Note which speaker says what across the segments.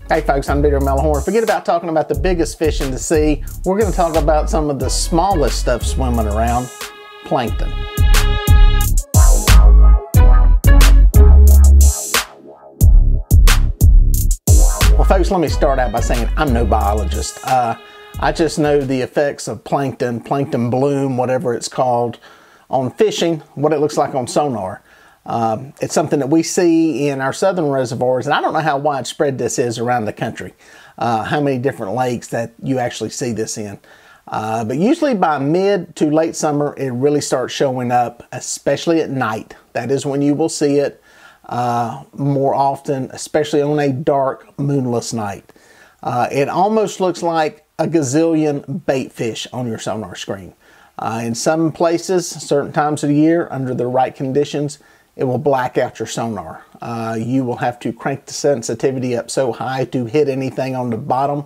Speaker 1: Hey folks, I'm Melhorn. Forget about talking about the biggest fish in the sea. We're going to talk about some of the smallest stuff swimming around, plankton. Well folks, let me start out by saying I'm no biologist. I just know the effects of plankton bloom, whatever it's called, on fishing, what it looks like on sonar. It's something that we see in our southern reservoirs, and I don't know how widespread this is around the country, how many different lakes that you actually see this in. But usually by mid to late summer, it really starts showing up, especially at night. That is when you will see it more often, especially on a dark, moonless night. It almost looks like a gazillion bait fish on your sonar screen. In some places, certain times of the year, under the right conditions, it will black out your sonar. You will have to crank the sensitivity up so high to hit anything on the bottom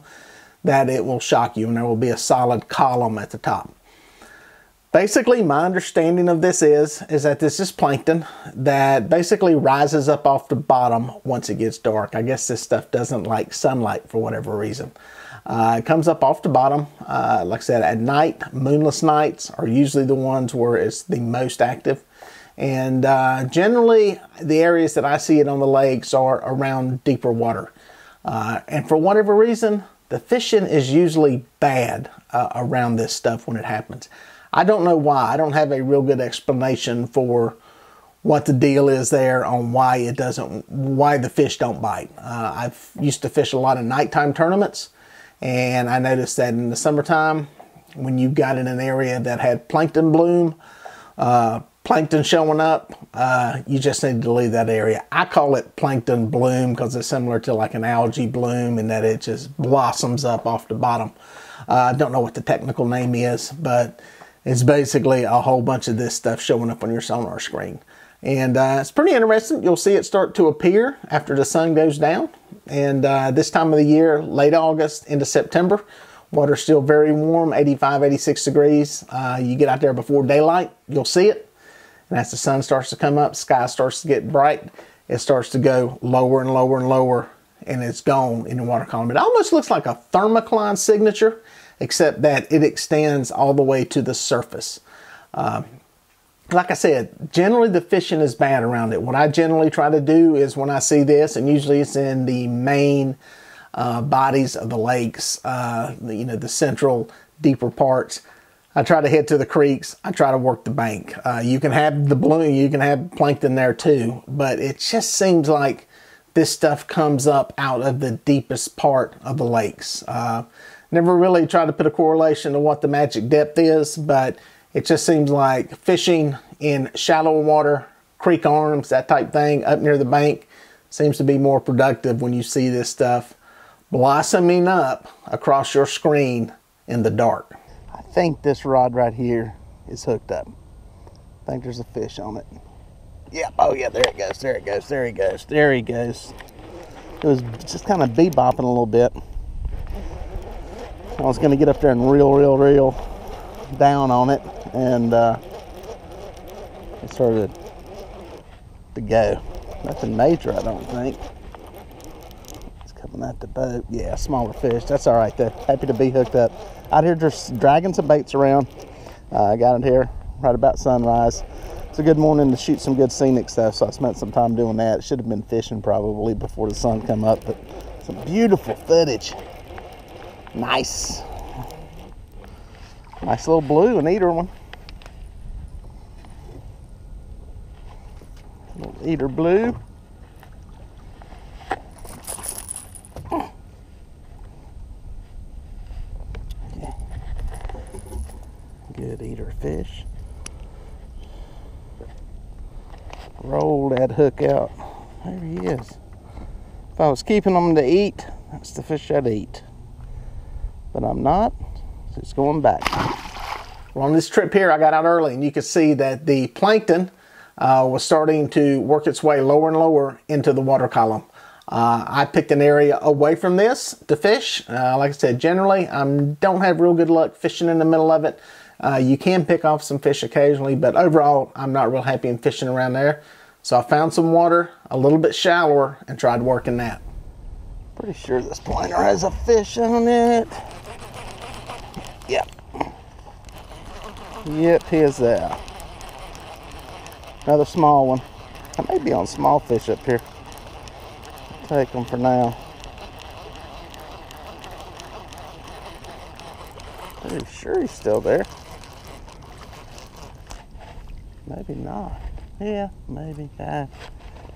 Speaker 1: that it will shock you, and there will be a solid column at the top. Basically, my understanding of this is that this is plankton that basically rises up off the bottom once it gets dark. I guess this stuff doesn't like sunlight for whatever reason. It comes up off the bottom, like I said, at night. Moonless nights are usually the ones where it's the most active. And generally, the areas that I see it on the lakes are around deeper water. And for whatever reason, the fishing is usually bad around this stuff when it happens. I don't know why. I don't have a real good explanation for what the deal is there on why the fish don't bite. I've used to fish a lot of nighttime tournaments, and I noticed that in the summertime, when you got in an area that had plankton bloom, plankton showing up, you just need to leave that area. I call it plankton bloom because it's similar to like an algae bloom in that it just blossoms up off the bottom. I don't know what the technical name is, but it's basically a whole bunch of this stuff showing up on your sonar screen. And it's pretty interesting. You'll see it start to appear after the sun goes down. And this time of the year, late August into September, water's still very warm, 85, 86 degrees. You get out there before daylight, you'll see it. And as the sun starts to come up, sky starts to get bright, it starts to go lower and lower and lower, and it's gone in the water column. It almost looks like a thermocline signature, except that it extends all the way to the surface. Like I said, generally the fishing is bad around it. What I generally try to do is when I see this, and usually it's in the main bodies of the lakes, the central, deeper parts, I try to head to the creeks. I try to work the bank. You can have the bloom, you can have plankton there too, but it just seems like this stuff comes up out of the deepest part of the lakes. Never really tried to put a correlation to what the magic depth is, but it just seems like fishing in shallow water, creek arms, that type thing, up near the bank, seems to be more productive when you see this stuff blossoming up across your screen in the dark. I think this rod right here is hooked up. I think there's a fish on it. Yep, oh yeah, there it goes, there it goes, there he goes, there he goes. It was just kind of bebopping a little bit. I was gonna get up there and reel down on it, and it started to go. Nothing major, I don't think. It's coming at the boat. Yeah, smaller fish. That's all right though. Happy to be hooked up. Out here just dragging some baits around. I got it here right about sunrise. It's a good morning to shoot some good scenic stuff, so I spent some time doing that. It should have been fishing probably before the sun come up, but some beautiful footage. Nice. Nice little blue, an eater one. Little eater blue. Yeah. Good eater fish. Roll that hook out. There he is. If I was keeping them to eat, that's the fish I'd eat. But I'm not, so it's going back. Well, on this trip here, I got out early, and you could see that the plankton was starting to work its way lower and lower into the water column. I picked an area away from this to fish. Like I said, generally, I don't have real good luck fishing in the middle of it. You can pick off some fish occasionally, but overall, I'm not real happy in fishing around there. So I found some water a little bit shallower and tried working that. Pretty sure this planer has a fish on it. Yep. Yep, here's that. Another small one. I may be on small fish up here. Take them for now. Pretty sure he's still there. Maybe not. Yeah, maybe.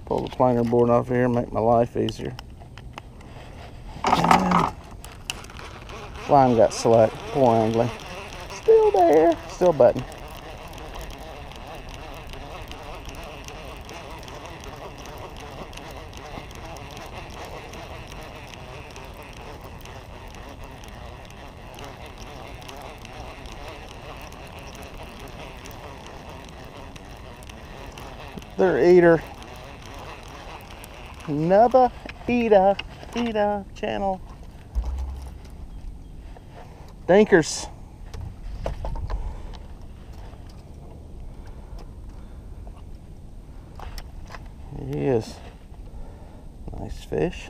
Speaker 1: Pull the planer board off here and make my life easier. And line got slack. Poor angling. Still there. Still button. They're eater. Another eater channel. Dinkers. He is. Nice fish.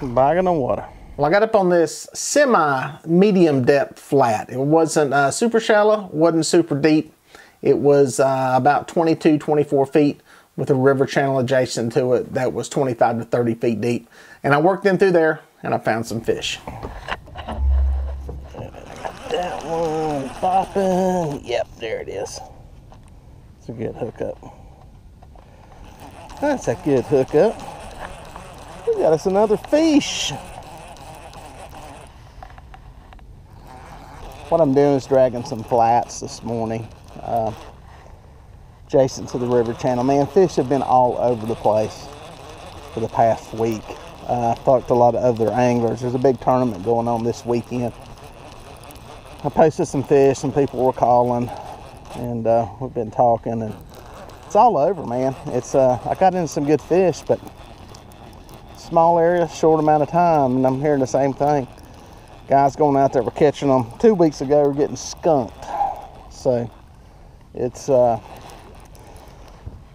Speaker 1: Bagging of water. Well, I got up on this semi-medium depth flat. It wasn't super shallow, wasn't super deep. It was about 22, 24 feet with a river channel adjacent to it that was 25 to 30 feet deep. And I worked in through there and I found some fish. That one popping. Yep, there it is. It's a good hookup. That's a good hookup. We got us another fish. What I'm doing is dragging some flats this morning. Adjacent to the river channel. Man, fish have been all over the place for the past week. I've talked to a lot of other anglers. There's a big tournament going on this weekend. I posted some fish, some people were calling, and we've been talking, and it's all over, man. It's I got into some good fish, but small area, short amount of time, and I'm hearing the same thing. Guys going out there were catching them 2 weeks ago, were getting skunked. So it's a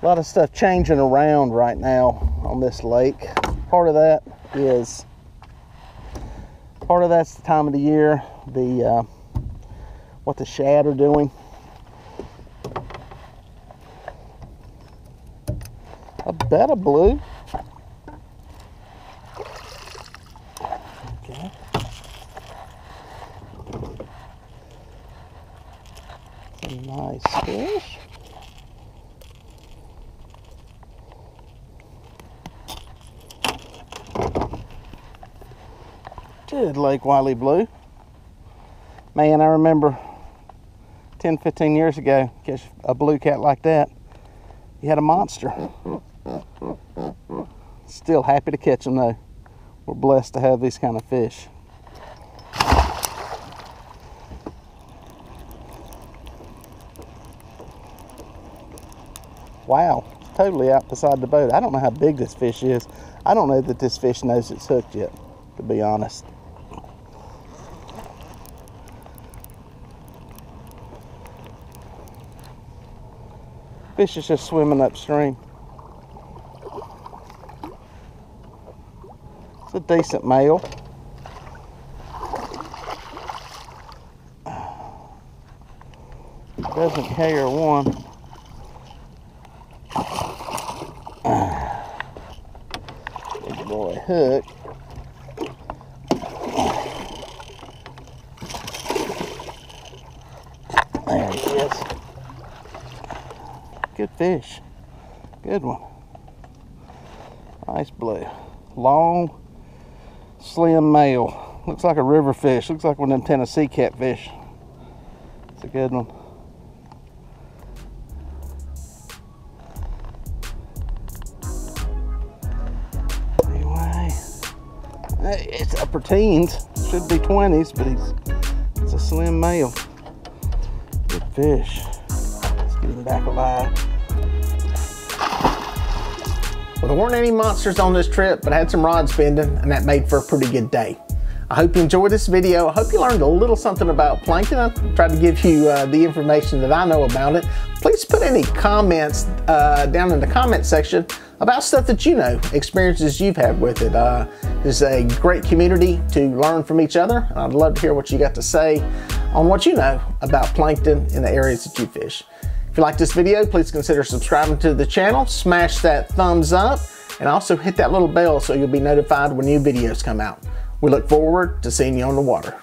Speaker 1: lot of stuff changing around right now on this lake. Part of that's the time of the year, what the shad are doing. I bet a blue. Okay. Some nice fish. Good Lake Wiley blue. Man, I remember 10, 15 years ago, catch a blue cat like that. He had a monster. Still happy to catch them though. We're blessed to have these kind of fish. Wow, totally out beside the boat. I don't know how big this fish is. I don't know that this fish knows it's hooked yet, to be honest. Fish is just swimming upstream. It's a decent male. Doesn't carry one. Big boy hook. There he is. Good fish. Good one. Nice blue. Long, slim male. Looks like a river fish. Looks like one of them Tennessee catfish. It's a good one. Anyway, it's upper teens. Should be 20s, but it's a slim male. Good fish. Let's get him back alive. Well, there weren't any monsters on this trip, but I had some rods bending, and that made for a pretty good day. I hope you enjoyed this video. I hope you learned a little something about plankton. I tried to give you the information that I know about it. Please put any comments down in the comment section about stuff that you know, experiences you've had with it. This is a great community to learn from each other, and I'd love to hear what you got to say on what you know about plankton in the areas that you fish. If you like this video, please consider subscribing to the channel, smash that thumbs up, and also hit that little bell so you'll be notified when new videos come out. We look forward to seeing you on the water.